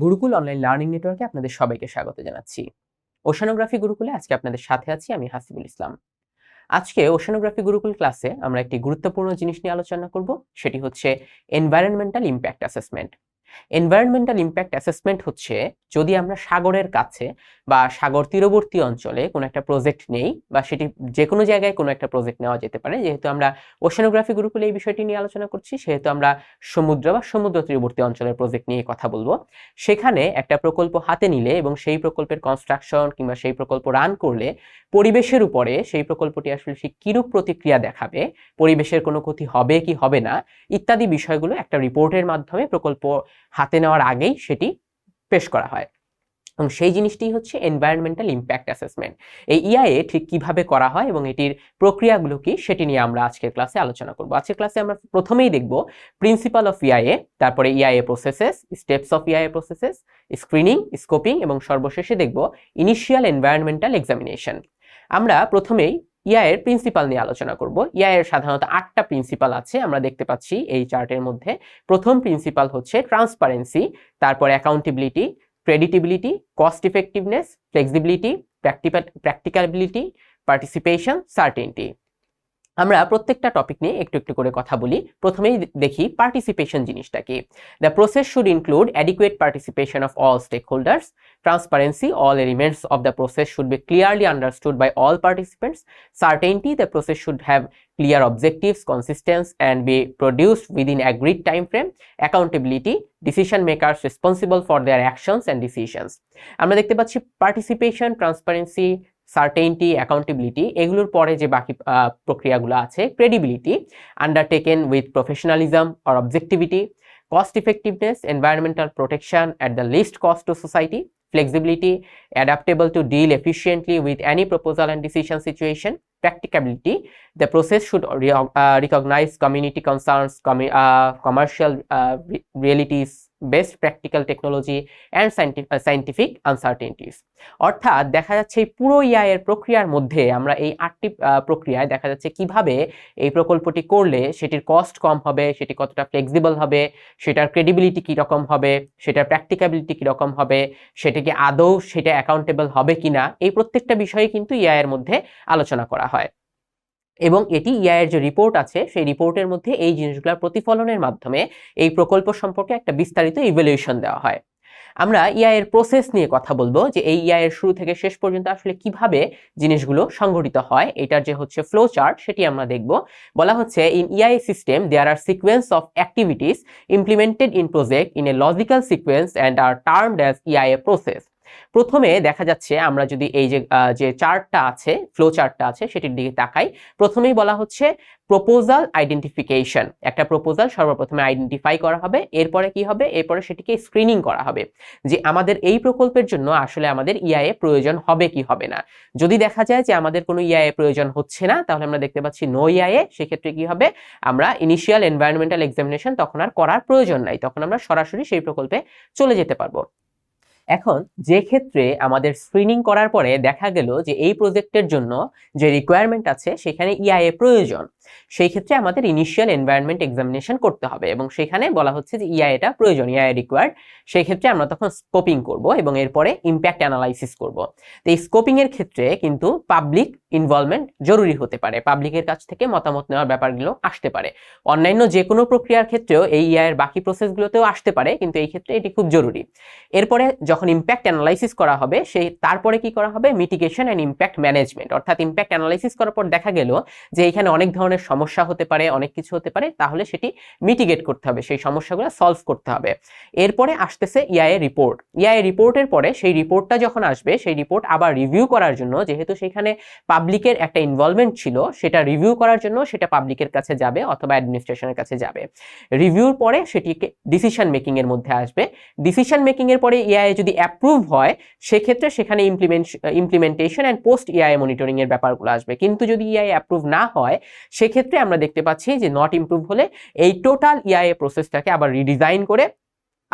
Gurukul online learning নেটওয়ার্কে আপনাদের সবাইকে স্বাগত জানাচ্ছি। ওশানোগ্রাফি গুরুকুলে আজকে আপনাদের সাথে আছি আমি হাসিবুল ইসলাম। আজকে ওশানোগ্রাফি গুরুকুল ক্লাসে আমরা একটি গুরুত্বপূর্ণ জিনিস নিয়ে আলোচনা করব, সেটি হচ্ছে environmental impact assessment. Environmental impact assessment হচ্ছে যদি আমরা সাগরের কাছে বা সাগর তীরবর্তী অঞ্চলে কোনো একটা প্রজেক্ট নেই, বা সেটি যে কোনো জায়গায় কোনো একটা প্রজেক্ট নেওয়া যেতে পারে। যেহেতু আমরা ওশানোগ্রাফি গুরুকুলে এই বিষয়টি নিয়ে আলোচনা করছি, সেহেতু আমরা সমুদ্র বা সমুদ্র তীরবর্তী অঞ্চলের প্রজেক্ট নিয়ে কথা বলবো। সেখানে একটা প্রকল্প হাতে নিলে এবং সেই প্রকল্পের কনস্ট্রাকশন কিংবা সেই প্রকল্প রান করলে পরিবেশের উপরে সেই প্রকল্পটি আসলে সে কিরূপ প্রতিক্রিয়া দেখাবে, পরিবেশের কোনো ক্ষতি হবে কি হবে না ইত্যাদি বিষয়গুলো একটা রিপোর্টের মাধ্যমে প্রকল্প হাতে নেওয়ার আগেই সেটি পেশ করা হয়। এবং সেই জিনিসটি হচ্ছে এনভায়রনমেন্টাল ইমপ্যাক্ট অ্যাসেসমেন্ট। এই ইআইএ ঠিক কিভাবে করা হয় এবং এটির প্রক্রিয়াগুলো কি সেটি নিয়ে আমরা আজকের ক্লাসে আলোচনা করব। আজকের ক্লাসে আমরা প্রথমেই দেখব প্রিন্সিপাল অফ ইআইএ, তারপরে EIA processes, steps of EIA processes, screening, scoping এবং সর্বশেষে দেখব ইনিশিয়াল এনভায়রনমেন্টাল এক্সামিনেশন। আমরা প্রথমেই ইআইএর প্রিন্সিপাল নিয়ে আলোচনা করব। ইআইএর সাধারণত 8টা প্রিন্সিপাল আছে, আমরা দেখতে পাচ্ছি এই চার্টের মধ্যে। প্রথম প্রিন্সিপাল হচ্ছে ট্রান্সপারেন্সি, তারপরে accountability, creditability, cost effectiveness, flexibility, practicability, participation, certainty. আমরা প্রত্যেকটা টপিক নিয়ে একটু একটু করে কথা বলি। প্রথমেই দেখি পার্টিসিপেশন জিনিসটা কি। The process should include adequate participation of all stake holders. Transparency, all elements of the process should be clearly understood by all participants. Certainty, the process should have clear objectives, consistency, and be produced within agreed time frame. Accountability, decision makers responsible for their actions and decisions. আমরা দেখতে পাচ্ছি participation, transparency, সার্টেইনটি, accountability, এগুলোর পরে যে বাকি প্রক্রিয়াগুলো আছে, credibility, undertaken with professionalism or objectivity, cost effectiveness, environmental protection at the least cost to society, flexibility, adaptable to deal efficiently with any proposal and decision situation, practicability, the process should recognize community concerns, commercial realities, best practical technology and scientific uncertainties. অর্থাৎ দেখা যাচ্ছে এই পুরো ইআইএর প্রক্রিয়ার মধ্যে আমরা এই 8টি প্রক্রিয়ায় দেখা যাচ্ছে কিভাবে এই প্রকল্পটি করলে সেটির কস্ট কম হবে, সেটি কতটা ফ্লেক্সিবল হবে, সেটার ক্রেডিবিলিটি কীরকম হবে, সেটার প্র্যাকটিক্যাবিলিটি কীরকম হবে, সেটাকে আদৌ সেটা অ্যাকাউন্টেবল হবে কিনা, এই প্রত্যেকটা বিষয়ে কিন্তু ইআইএর মধ্যে আলোচনা করা হয়। এবং এটি ইআইএর যে রিপোর্ট আছে সেই রিপোর্টের মধ্যে এই জিনিসগুলোর প্রতিফলনের মাধ্যমে এই প্রকল্প সম্পর্কে একটা বিস্তারিত ইভ্যালুয়েশন দেওয়া হয়। আমরা ইআইএর প্রসেস নিয়ে কথা বলবো, যে এই ইআইএর শুরু থেকে শেষ পর্যন্ত আসলে কিভাবে জিনিসগুলো সংঘটিত হয়, এটার যে হচ্ছে ফ্লো চার্ট সেটি আমরা দেখব। বলা হচ্ছে in EIA system there are sequence of activities implemented in project in a logical sequence and are termed as EIA process. প্রথমে দেখা যাচ্ছে আমরা যদি এই যে চার্টটা আছে, ফ্লো চার্টটা আছে, সেটির দিকে তাকাই। প্রথমেই বলা হচ্ছে প্রপোজাল আইডেন্টিফিকেশন। একটা প্রপোজাল সর্বপ্রথমে আইডেন্টিফাই করা হবে, এরপরে কি হবে, এরপরে সেটিকে স্ক্রিনিং করা হবে যে আমাদের এই প্রকল্পের জন্য আসলে আমাদের ইআইএ প্রয়োজন হবে কি হবে না। যদি দেখা যায় যে আমাদের কোনো ইআইএ প্রয়োজন হচ্ছে না, তাহলে আমরা দেখতে পাচ্ছি নো ইআইএ। সেক্ষেত্রে কি হবে, আমরা ইনিশিয়াল এনভায়রনমেন্টাল এক্সামিনেশন তখন আর করার প্রয়োজন নাই, তখন আমরা সরাসরি সেই প্রকল্পে চলে যেতে পারবো। এখন যে ক্ষেত্রে আমাদের স্ক্রিনিং করার পরে দেখা গেল যে এই প্রজেক্টের জন্য যে রিকোয়ারমেন্ট আছে সেখানে ইআইএ প্রয়োজন, সেই ক্ষেত্রে আমাদের ইনিশিয়াল এনভায়রনমেন্ট এক্সামিনেশন করতে হবে এবং সেখানে বলা হচ্ছে যে ইআইএটা প্রয়োজন, ইআইএ রিকোয়ার্ড। সেই ক্ষেত্রে আমরা তখন স্কোপিং করব এবং এরপরে ইমপ্যাক্ট অ্যানালাইসিস করব। তো এই স্কোপিং এর ক্ষেত্রে কিন্তু পাবলিক ইনভলভমেন্ট জরুরি হতে পারে, পাবলিকের কাছ থেকে মতামত নেওয়ার ব্যাপারগুলো আসতে পারে। অন্যান্য যে কোনো প্রক্রিয়ার ক্ষেত্রেও এই ইআইএর বাকি প্রসেসগুলোতেও আসতে পারে, কিন্তু এই ক্ষেত্রে এটি খুব জরুরি। এরপরে যখন ইমপ্যাক্ট অ্যানালাইসিস করা হবে, সেই তারপরে কি করা হবে, মিটিগেশন অ্যান্ড ইমপ্যাক্ট ম্যানেজমেন্ট। অর্থাৎ ইমপ্যাক্ট অ্যানালাইসিস করার পর দেখা গেল যে এখানে অনেক ধরনের সমস্যা হতে পারে, অনেক কিছু হতে পারে, তাহলে সেটি মিটিগেট করতে হবে, সেই সমস্যাগুলো সলভ করতে হবে। এরপরে আসতেছে ইআইএ রিপোর্ট। ইআইএ রিপোর্টের পরে সেই রিপোর্টটা যখন আসবে, সেই রিপোর্ট আবার রিভিউ করার জন্য, যেহেতু সেখানে পাবলিকের একটা ইনভলভমেন্ট ছিল, সেটা রিভিউ করার জন্য সেটা পাবলিকের কাছে যাবে অথবা অ্যাডমিনিস্ট্রেশনের কাছে যাবে। রিভিউর পরে সেটিকে ডিসিশন মেকিং এর মধ্যে আসবে। ডিসিশন মেকিং এর পরে ইআইএ যদি অ্যাপ্রুভ হয়, সেক্ষেত্রে সেখানে implementation and post EIA monitoring এর ব্যাপারগুলো আসবে। কিন্তু যদি ইআইএ অ্যাপ্রুভ না হয়, সেক্ষেত্রে আমরা দেখতে পাচ্ছি যে নট ইমপ্রুভ হলে এই টোটাল ইআইএ প্রসেসটাকে আবার রিডিজাইন করে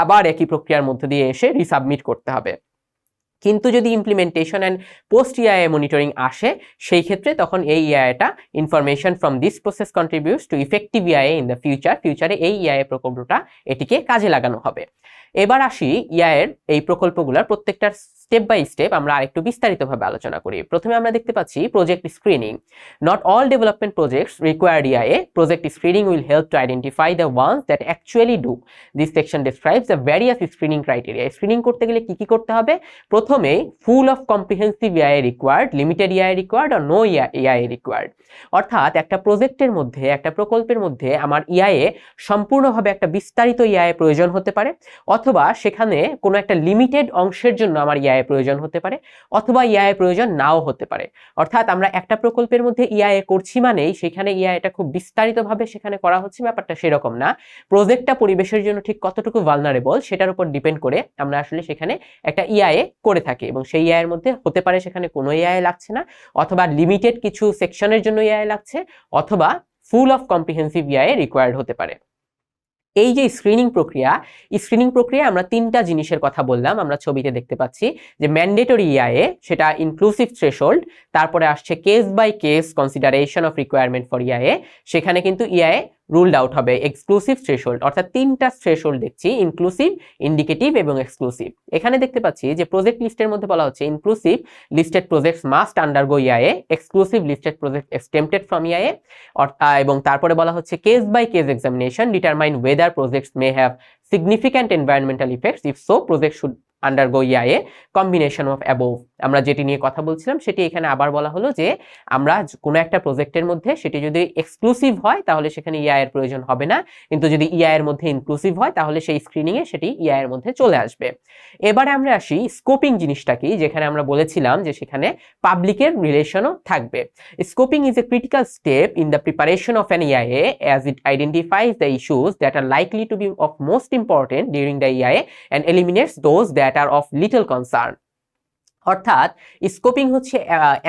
আবার একই প্রক্রিয়ার মধ্যে দিয়ে এসে রিসাবমিট করতে হবে। কিন্তু যদি implementation and post EIA monitoring আসে সেই ক্ষেত্রে তখন এই ইআইএটা information from this process contributes to effective EIA in the ফিউচারে এই ইআইএ প্রকল্পটা এটিকে কাজে লাগানো হবে। এবার আসি ইআইএর এই প্রকল্পগুলোর প্রত্যেকটার স্টেপ বাই স্টেপ আমরা আরেকটু বিস্তারিতভাবে আলোচনা করি। প্রথমে আমরা দেখতে পাচ্ছি project screening. Not all development projects required EIA. Project screening will help to identify the ones that actually do. This section describes the various screening criteria. Screening করতে গেলে কি কি করতে হবে? প্রথমে full of comprehensive EIA required, limited EIA required আর no EIA required. অর্থাৎ একটা প্রজেক্টের মধ্যে, একটা প্রকল্পের মধ্যে আমার ইআইএ সম্পূর্ণভাবে একটা বিস্তারিত ইআইএ প্রয়োজন হতে পারে, অথবা সেখানে কোনো একটা লিমিটেড অংশের জন্য আমার ইআইএ প্রয়োজন হতে পারে, অথবা ইআইএ প্রয়োজন নাও হতে পারে। অর্থাৎ আমরা একটা প্রকল্পের মধ্যে ইআইএ করছি মানেই সেখানে ইআইএটা খুব বিস্তারিতভাবে সেখানে করা হচ্ছে, ব্যাপারটা সেরকম না। প্রজেক্টটা পরিবেশের জন্য ঠিক কতটুকু ভালনারেবল সেটার উপর ডিপেন্ড করে আমরা আসলে সেখানে একটা ইআইএ করে থাকি, এবং সেই ইআইএর মধ্যে হতে পারে সেখানে কোনো ইআইএ লাগছে না, অথবা লিমিটেড কিছু সেকশনের জন্য ইআইএ লাগছে, অথবা ফুল অফ কম্প্রিহেন্সিভ ইআইএ রিকোয়ার্ড হতে পারে। এই যে স্ক্রিনিং প্রক্রিয়া আমরা তিনটা জিনিসের কথা বললাম, আমরা ছবিতে দেখতে পাচ্ছি যে ম্যান্ডেটরি ইআইএ, সেটা ইনক্লুসিভ থ্রেশহোল্ড, তারপরে আসছে case by case consideration of requirement for EIA, সেখানে কিন্তু ইআইএ রুলড আউট হবে, এক্সক্লুসিভ থ্রেশহোল্ড। অর্থাৎ তিনটা থ্রেশহোল্ড দেখছি, ইনক্লুসিভ, ইন্ডিকেটিভ এবং এক্সক্লুসিভ। এখানে দেখতে পাচ্ছি যে প্রজেক্ট লিস্টের মধ্যে বলা হচ্ছে inclusive listed projects must undergo EIA, exclusive listed project exempted from EIA, এবং তারপরে বলা হচ্ছে case by case examination determine whether projects may have significant environmental effects, if so project should undergo EIA, combination of above. আমরা যেটি নিয়ে কথা বলছিলাম সেটি এখানে আবার বলা হলো যে আমরা কোনো একটা প্রজেক্টের মধ্যে সেটি যদি এক্সক্লুসিভ হয় তাহলে সেখানে ইআই এর প্রয়োজন হবে না, কিন্তু যদি ইআই এর মধ্যে ইনক্লুসিভ হয় তাহলে সেই স্ক্রিনিং এ সেটি ইআই এর মধ্যে চলে আসবে। এবারে আমরা আসি স্কোপিং জিনিসটা কি, যেখানে আমরা বলেছিলাম যে সেখানে পাবলিকের রিলেশনও থাকবে। Scoping is a critical step in the preparation of an EIA as it identifies the issues that are likely to be of most important during the EIA and eliminates those that are of little concern. অর্থাৎ scoping হচ্ছে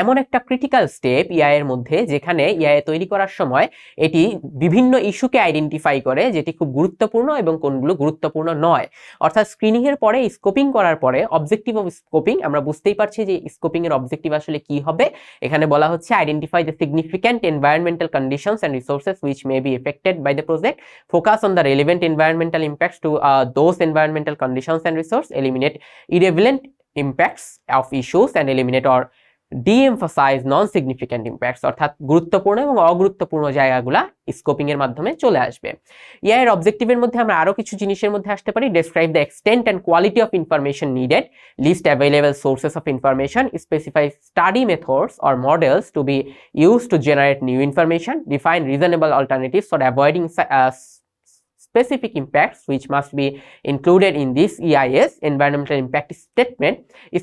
এমন একটা critical step ইআই এর মধ্যে যেখানে ইআই তৈরি করার সময় এটি বিভিন্ন ইস্যুকে আইডেন্টিফাই করে যেটি খুব গুরুত্বপূর্ণ এবং কোনগুলো গুরুত্বপূর্ণ নয়। অর্থাৎ স্ক্রিনিং এর পরে স্কোপিং করার পরে অবজেক্টিভ অফ স্কোপিং, আমরা বুঝতেই পারছি যে স্কোপিং এর অবজেক্টিভ আসলে কি হবে। এখানে বলা হচ্ছে identify the significant environmental conditions and resources which may be affected by the project, focus on the relevant environmental impacts to those environmental conditions and resource, eliminate irrelevant impacts of issues and eliminate or de-emphasize non-significant impacts। অর্থাৎ গুরুত্বপূর্ণ এবং অগুরুত্বপূর্ণ জায়গাগুলা scoping এর মাধ্যমে চলে আসবে। এর অবজেক্টিভের মধ্যে আমরা আরো কিছু জিনিসের মধ্যে আসতে পারি। Describe the extent and quality of information needed, list available sources of information, specify study methods or models to be used to generate new information, define reasonable alternatives for avoiding specific impacts which must be included in this EIS environmental impact statement,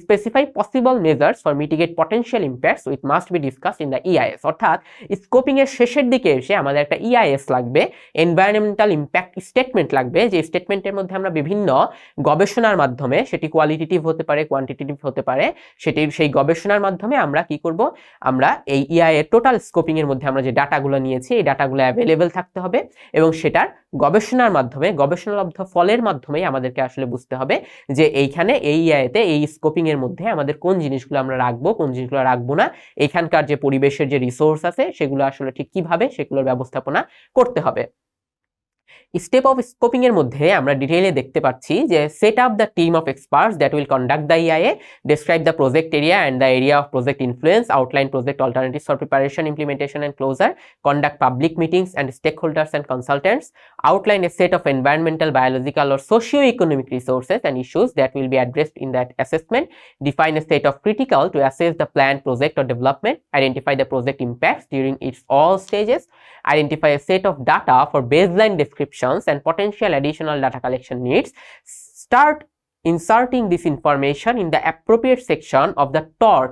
specify possible measures for mitigate potential impacts which must be discussed in the EIS। অর্থাৎ scoping এর শেষের দিকে এসে আমাদের একটা EIS লাগবে, environmental impact statement লাগবে, যে স্টেটমেন্টের মধ্যে আমরা বিভিন্ন গবেষণার মাধ্যমে, সেটি কোয়ালিটেটিভ হতে পারে, কোয়ান্টিটেটিভ হতে পারে, সেই গবেষণার মাধ্যমে আমরা কি করব, আমরা এই EIS এর টোটাল স্কোপিং এর মধ্যে আমরা যে ডাটাগুলো নিয়েছি এই ডাটাগুলো অ্যাভেলেবল থাকতে হবে, এবং সেটার গবেষণার মাধ্যমে, গবেষণালব্ধ ফলের মাধ্যমেই আমাদেরকে আসলে বুঝতে হবে যে এইখানে এই ইআইতে এই স্কোপিং এর মধ্যে আমাদের কোন জিনিসগুলো আমরা রাখবো, কোন জিনিসগুলো রাখবো না, এখানকার যে পরিবেশের যে রিসোর্স আছে সেগুলো আসলে ঠিক কিভাবে সেগুলোর ব্যবস্থাপনা করতে হবে। স্টেপ অফ স্কোপিং এর মধ্যে আমরা ডিটেইলে দেখতে পাচ্ছি যে set up the team of experts that will conduct the EIA, describe the project area and the area of project influence, outline project alternatives for preparation, implementation and closure, conduct public meetings and stake holders and consultants, outline a set of environmental, biological or socio-economic resources and issues that will be addressed in that assessment, define a set of critical to assess the planned project or development, identify the project impacts during its all stages, identify a set of data for baseline descriptions and potential additional data collection needs, start inserting this information in the appropriate section of the TOR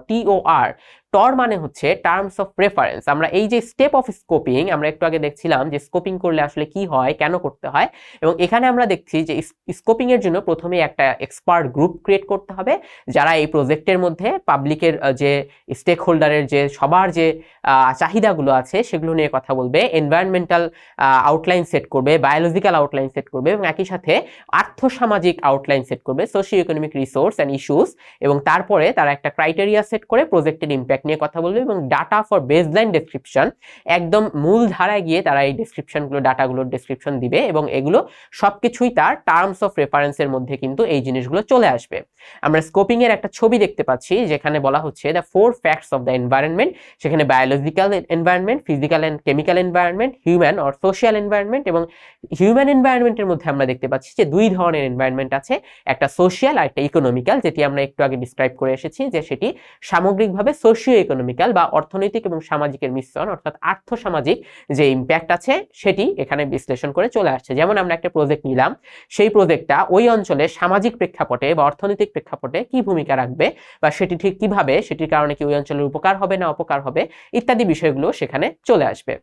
টর মানে হচ্ছে terms of reference. আমরা এই যে step of scoping আমরা একটু আগে দেখছিলাম যে স্কোপিং করলে আসলে কি হয়, কেন করতে হয়, এবং এখানে আমরা দেখছি যে স্কোপিং এর জন্য প্রথমে একটা এক্সপার্ট গ্রুপ ক্রিয়েট করতে হবে যারা এই প্রজেক্টের মধ্যে পাবলিকের যে স্টেক হোল্ডারের যে সবার যে চাহিদাগুলো আছে সেগুলো নিয়ে কথা বলবে, এনভায়রনমেন্টাল আউটলাইন সেট করবে, বায়োলজিক্যাল আউটলাইন সেট করবে, এবং একই সাথে আর্থসামাজিক আউটলাইন সেট করবে, socio economic resource and issues, এবং তারপরে তারা একটা ক্রাইটেরিয়া সেট করে প্রজেক্টের ইম্প্যাক্ট নিয়ে কথা বলবে, এবং ডাটা ফর বেসলাইন ডেসক্রিপশন, একদম মূল ধারায় গিয়ে তারা এই ডেসক্রিপশনগুলো ডাটাগুলোর ডেসক্রিপশন দিবে, এবং এগুলো সবকিছুই তার টার্মস অফ রেফারেন্সের মধ্যে কিন্তু এই জিনিসগুলো চলে আসবে। আমরা স্কোপিং এর একটা ছবি দেখতে পাচ্ছি যেখানে বলা হচ্ছে the 4 facts of the environment, সেখানে biological environment, physical and chemical environment, human or social environment, এবং হিউম্যান এনভায়রনমেন্টের মধ্যে আমরা দেখতে পাচ্ছি যে দুই ধরনের এনভায়রনমেন্ট আছে, একটা সোশ্যাল আর একটা ইকোনমিক্যাল, যেটি আমরা একটু আগে ডিসক্রাইব করে এসেছি যে সেটি সামগ্রিকভাবে সোশিও ইকোনমিক্যাল বা অর্থনৈতিক এবং সামাজিকের মিশ্রণ, অর্থাৎ আর্থসামাজিক যে ইম্প্যাক্ট আছে সেটি এখানে বিশ্লেষণ করে চলে আসছে। যেমন আমরা একটা প্রজেক্ট নিলাম, সেই প্রজেক্টটা ওই অঞ্চলে সামাজিক প্রেক্ষাপটে বা অর্থনৈতিক প্রেক্ষাপটে কি ভূমিকা রাখবে, বা সেটি ঠিক কিভাবে, সেটির কারণে কি ওই অঞ্চলের উপকার হবে না অপকার হবে, ইত্যাদি বিষয়গুলো সেখানে চলে আসবে।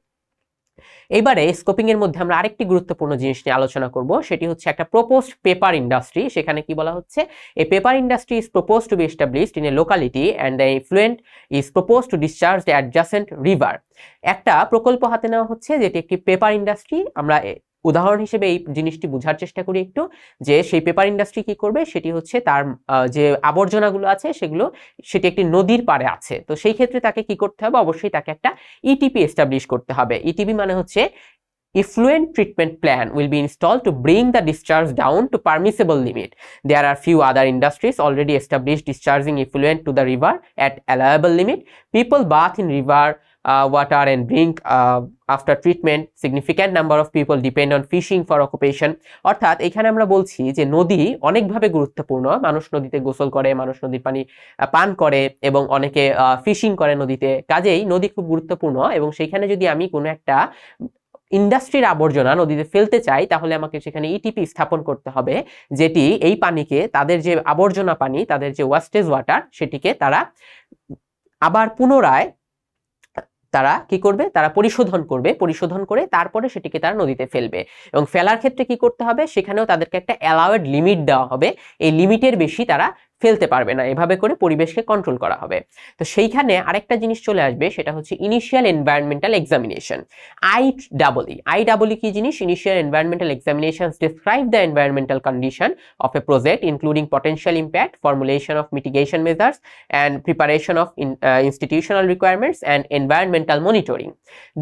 এবারে স্কোপিং এর মধ্যে আমরা আরেকটি গুরুত্বপূর্ণ জিনিস নিয়ে আলোচনা করব, সেটি হচ্ছে একটা প্রপোজড পেপার ইন্ডাস্ট্রি। সেখানে কি বলা হচ্ছে, a paper industry is proposed to be established in a locality and the effluent is proposed to discharge the adjacent river. একটা প্রকল্প হাতে নেওয়া হচ্ছে যেটি একটি পেপার ইন্ডাস্ট্রি। আমরা উদাহরণ হিসেবে এই জিনিসটি বোঝার চেষ্টা করি একটু, যে সেই পেপার ইন্ডাস্ট্রি কি করবে, সেটি হচ্ছে তার যে আবর্জনাগুলো আছে সেটি একটি নদীর পাড়ে আছে, তো সেই ক্ষেত্রে তাকে কি করতে হবে, অবশ্যই তাকে একটা ইটিপি এস্টাবলিশ করতে হবে। ইটিপি মানে হচ্ছে effluent treatment plan will be installed to bring the discharge down to permissible limit. There are few other industries already established discharging effluent to the river at allowable limit. People bath in river water and drink after treatment. Significant number of people depend on fishing for occupation. অর্থাৎ এখানে আমরা বলছি যে নদী অনেকভাবে গুরুত্বপূর্ণ, মানুষ নদীতে গোসল করে, মানুষ নদীর পানি পান করে, এবং অনেকে ফিশিং করে নদীতে, কাজেই নদী খুব গুরুত্বপূর্ণ, এবং সেইখানে যদি আমি কোনো একটা ইন্ডাস্ট্রির আবর্জনা নদীতে ফেলতে চাই তাহলে আমাকে সেখানে ইটিপি স্থাপন করতে হবে, যেটি এই পানিকে, তাদের যে আবর্জনা পানি, তাদের যে ওয়েস্টেজ ওয়াটার, সেটিকে তারা আবার পুনরায় তারা কি করবে, তারা পরিশোধন করে তারপরে সেটিকে তারা নদীতে ফেলবে, এবং ফেলার ক্ষেত্রে কি করতে হবে, সেখানেও তাদেরকে একটা অ্যালাউড লিমিট দেওয়া হবে, এই লিমিটের বেশি তারা ফেলতে পারবে না, এভাবে করে পরিবেশকে কন্ট্রোল করা হবে। তো সেইখানে আরেকটা জিনিস চলে আসবে, সেটা হচ্ছে ইনিশিয়াল এনভায়রনমেন্টাল এক্সামিনেশন, আইডাবলই কি জিনিস, initial environmental examinations describe the environmental condition of A project including potential impact, formulation of mitigation measures and preparation of institutional requirements and environmental monitoring.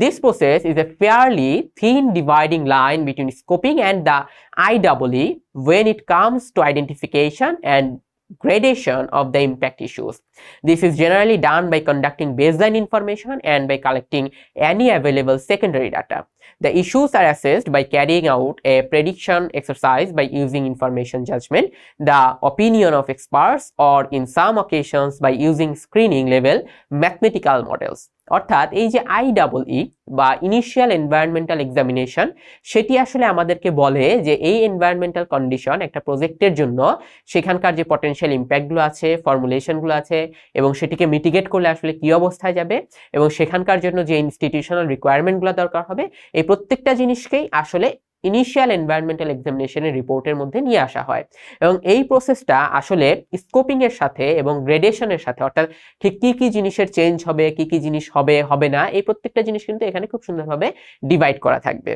This process is a fairly thin dividing line between scoping and the IEE when it comes to identification and gradation of the impact issues. This is generally done by conducting baseline information and by collecting any available secondary data. The issues are assessed by carrying out a prediction exercise by using information judgment, the opinion of experts, or in some occasions by using screening level mathematical models. অর্থাৎ এই যে IEE বা initial environmental examination, সেটি আসলে আমাদেরকে বলে যে এই এনভায়রনমেন্টাল কন্ডিশন একটা প্রজেক্টের জন্য সেখানকার যে পটেনশিয়াল ইম্প্যাক্টগুলো আছে, ফর্মুলেশনগুলো আছে, এবং সেটিকে মিটিগেট করলে আসলে কি অবস্থায় যাবে, এবং সেখানকার জন্য যে ইনস্টিটিউশনাল রিকোয়ারমেন্টগুলো দরকার হবে, এই প্রত্যেকটা জিনিসকেই আসলে ইনিশিয়াল এনভায়রনমেন্টাল এক্সামিনেশনের রিপোর্টের মধ্যে নিয়ে আসা হয়। এবং এই প্রসেসটা আসলে স্কোপিং এর সাথে এবং গ্রেডেশনের সাথে, অর্থাৎ ঠিক কি কি জিনিসের চেঞ্জ হবে, কি কি জিনিস হবে না, এই প্রত্যেকটা জিনিস কিন্তু এখানে খুব সুন্দরভাবে ডিভাইড করা থাকবে।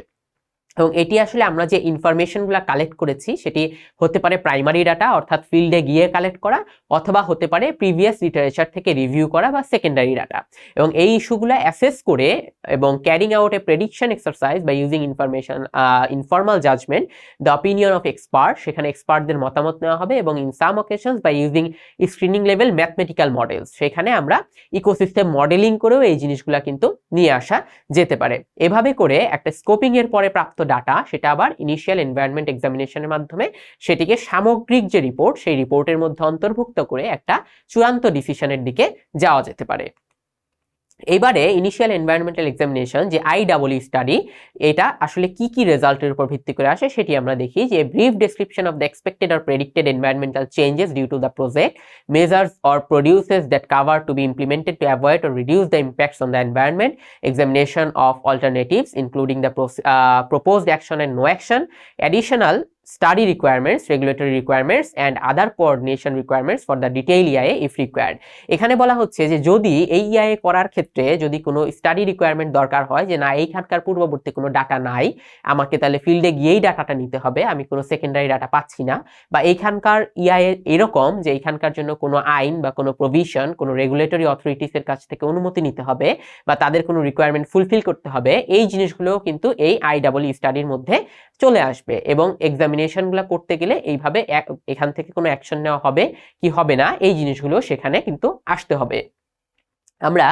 এবং এটি আসলে আমরা যে ইনফরমেশনগুলো কালেক্ট করেছি সেটি হতে পারে প্রাইমারি ডাটা, অর্থাৎ ফিল্ডে গিয়ে কালেক্ট করা, অথবা হতে পারে প্রিভিয়াস লিটারেচার থেকে রিভিউ করা, বা সেকেন্ডারি ডাটা। এবং এই ইস্যুগুলো অ্যাসেস করে এবং carrying out a prediction exercise by using informal judgment, the opinion of expert, সেখানে এক্সপার্টদের মতামত নেওয়া হবে, এবং in some occasions by using screening level mathematical models, সেখানে আমরা ইকোসিস্টেম মডেলিং করেও এই জিনিসগুলো কিন্তু নিয়ে আসা যেতে পারে। এভাবে করে একটা স্কোপিং এর পরে প্রাপ্ত ডাটা, সেটা আবার ইনিশিয়াল এনভায়রনমেন্ট এক্সামিনেশনের মাধ্যমে সেটিকে সামগ্রিক যে রিপোর্ট, সেই রিপোর্টের মধ্যে অন্তর্ভুক্ত করে একটা চূড়ান্ত ডিসিশনের দিকে যাওয়া যেতে পারে। এবারে ইনিশিয়াল এনভায়রনমেন্টাল এক্সামিনেশন যে আইডাবলই স্টাডি, এটা আসলে কি কি রেজাল্টের উপর ভিত্তি করে আসে সেটি আমরা দেখি। যে brief description of the expected or predicted environmental changes due to the project, measures or procedures that cover to be implemented to avoid or reduce the impacts on the environment, examination of alternatives including the proposed action and no action, additional study requirements, regulatory requirements and other coordination requirements for the detailed EIA if required। এখানে বলা হচ্ছে যে যদি এই EIA করার ক্ষেত্রে যদি কোনো স্টাডি রিকোয়ারমেন্ট দরকার হয়, যে না এইখানকার পূর্ববর্তী কোনো ডাটা নাই, আমাকে তাহলে ফিল্ডে গিয়েই ডাটাটা নিতে হবে, আমি কোনো সেকেন্ডারি ডাটা পাচ্ছি না, বা এইখানকার EIA এরকম যে এইখানকার জন্য কোনো আইন বা কোনো প্রভিশন, কোনো রেগুলেটরি অথরিটিসের কাছ থেকে অনুমতি নিতে হবে বা তাদের কোনো রিকোয়ারমেন্ট ফুলফিল করতে হবে, এই জিনিসগুলো কিন্তু এই IEE স্টাডির মধ্যে চলে আসবে। এবং এক্সামিনেশনগুলো করতে গেলে এইভাবে এখান থেকে কোনো অ্যাকশন নেওয়া হবে কি হবে না, এই জিনিসগুলো সেখানে কিন্তু আসতে হবে। আমরা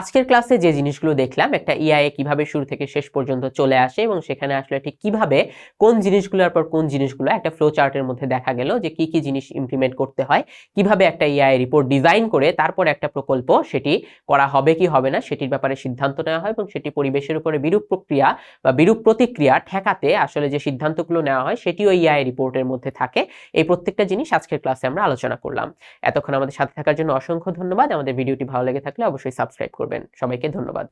আজকের ক্লাসে যে জিনিসগুলো দেখলাম, একটা EIA কিভাবে শুরু থেকে শেষ পর্যন্ত চলে আসে এবং সেখানে আসলে ঠিক কিভাবে কোন জিনিসগুলোর পর কোন জিনিসগুলো একটা ফ্লো চার্টের মধ্যে দেখা গেল যে কি কি জিনিস ইমপ্লিমেন্ট করতে হয়, কিভাবে একটা EIA রিপোর্ট ডিজাইন করে তারপর একটা প্রকল্প সেটি করা হবে কি হবে না সেটির ব্যাপারে সিদ্ধান্ত নেওয়া হয়, এবং সেটি পরিবেশের উপরে বিরূপ প্রক্রিয়া বা বিরূপ প্রতিক্রিয়া ঠেকাতে আসলে যে সিদ্ধান্তগুলো নেওয়া হয় সেটিও EIA রিপোর্টের মধ্যে থাকে। এই প্রত্যেকটা জিনিস আজকের ক্লাসে আমরা আলোচনা করলাম। এতক্ষণ আমাদের সাথে থাকার জন্য অসংখ্য ধন্যবাদ। আমাদের ভিডিওটি ভালো লেগে থাকলে অবশ্যই সাবস্ক্রাইব করবেন। সবাইকে ধন্যবাদ।